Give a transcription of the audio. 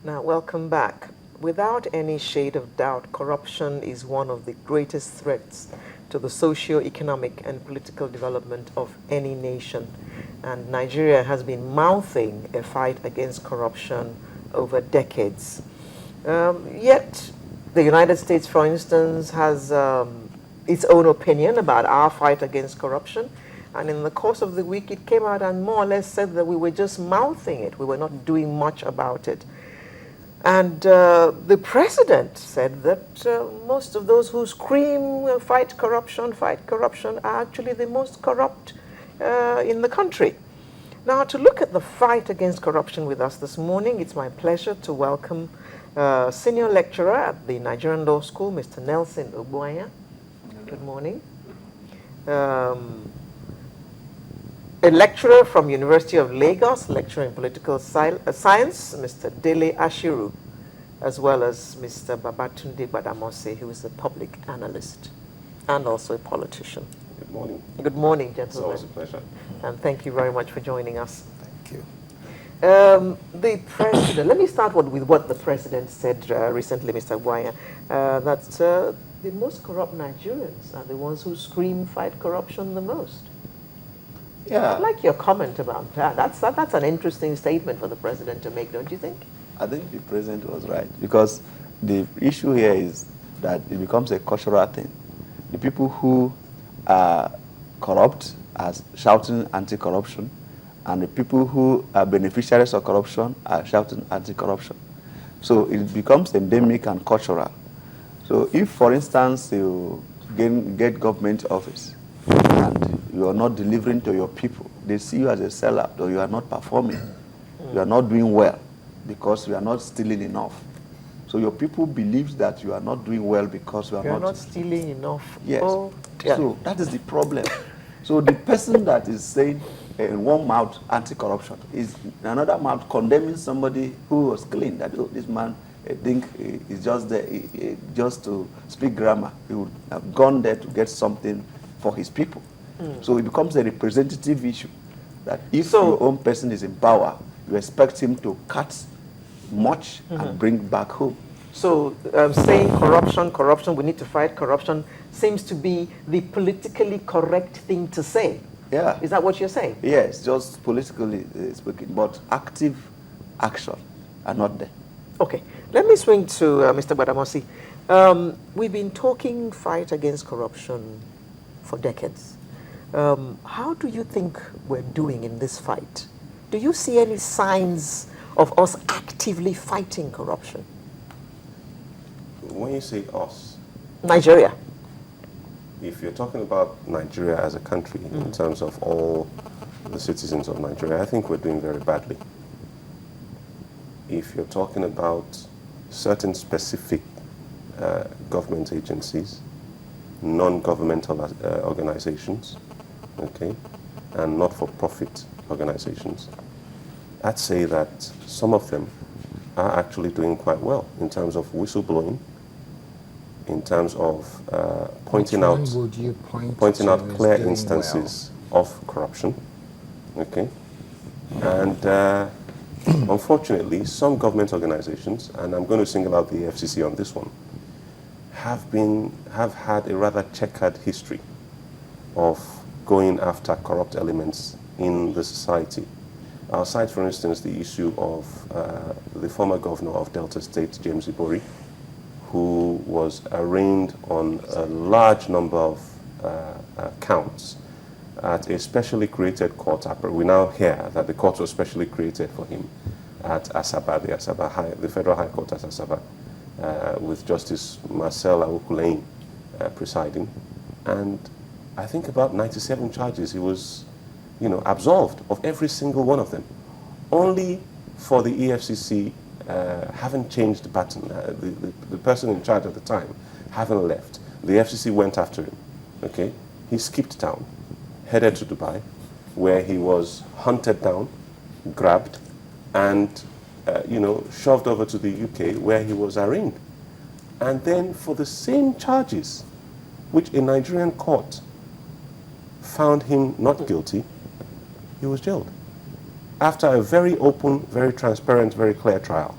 Now, welcome back. Without any shade of doubt, corruption is one of the greatest threats to the socio-economic and political development of any nation. And Nigeria has been mouthing a fight against corruption over decades. Yet, the United States, for instance, has its own opinion about our fight against corruption. And in the course of the week, it came out and more or less said that we were just mouthing it. We were not doing much about it. And the president said that most of those who scream, fight corruption, are actually the most corrupt in the country. Now, to look at the fight against corruption with us this morning, it's my pleasure to welcome senior lecturer at the Nigerian Law School, Mr. Nelson Ogbuanya. Good morning. A lecturer from University of Lagos, lecturer in political science, Mr. Dele Ashiru, as well as Mr. Babatunde Badamose, who is a public analyst and also a politician. Good morning. Good morning, gentlemen. It's always a pleasure. And thank you very much for joining us. Thank you. The president, let me start with what the president said recently, Mr. Ogbuanya, that the most corrupt Nigerians are the ones who scream, fight corruption the most. Yeah. I'd like your comment about that. That's an interesting statement for the president to make, don't you think? I think the president was right, because the issue here is that it becomes a cultural thing. The people who are corrupt are shouting anti-corruption, and the people who are beneficiaries of corruption are shouting anti-corruption. So it becomes endemic and cultural. So if, for instance, you get government office and you are not delivering to your people, they see you as a sellout, or you are not performing, you are not doing well because you are not stealing enough. So your people believe that you are not doing well because you are not stealing enough. Yes. Oh, yeah. So that is the problem. So the person that is saying in one mouth anti-corruption is in another mouth condemning somebody who was clean. That this man, I think, is just there just to speak grammar. He would have gone there to get something for his people. So it becomes a representative issue that if your own person is in power, you expect him to cut much and bring back home. So saying corruption, we need to fight corruption, seems to be the politically correct thing to say. Yeah. Is that what you're saying? Yes, just politically speaking, but active action are not there. Okay, let me swing to Mr. Badamosi. We've been talking fight against corruption for decades. How do you think we're doing in this fight? Do you see any signs of us actively fighting corruption? When you say us, Nigeria. if you're talking about Nigeria as a country, in terms of all the citizens of Nigeria, I think we're doing very badly. If you're talking about certain specific government agencies, non-governmental organizations, okay, and not-for-profit organizations, I'd say that some of them are actually doing quite well in terms of whistleblowing, in terms of pointing out clear instances of corruption, okay, and unfortunately, some government organizations, and I'm going to single out the FCC on this one, have had a rather checkered history of going after corrupt elements in the society. I'll cite, for instance, the issue of the former governor of Delta State, James Ibori, who was arraigned on a large number of counts at a specially created court. We now hear that the court was specially created for him at Asaba, the Federal High Court at Asaba, with Justice Marcel Awokulain presiding. And I think about 97 charges he was, absolved of every single one of them. Only for the EFCC haven't changed the pattern. The person in charge at the time haven't left. The FCC went after him. Okay, he skipped town, headed to Dubai, where he was hunted down, grabbed, and shoved over to the UK, where he was arraigned. And then for the same charges, which a Nigerian court found him not guilty, he was jailed. After a very open, very transparent, very clear trial.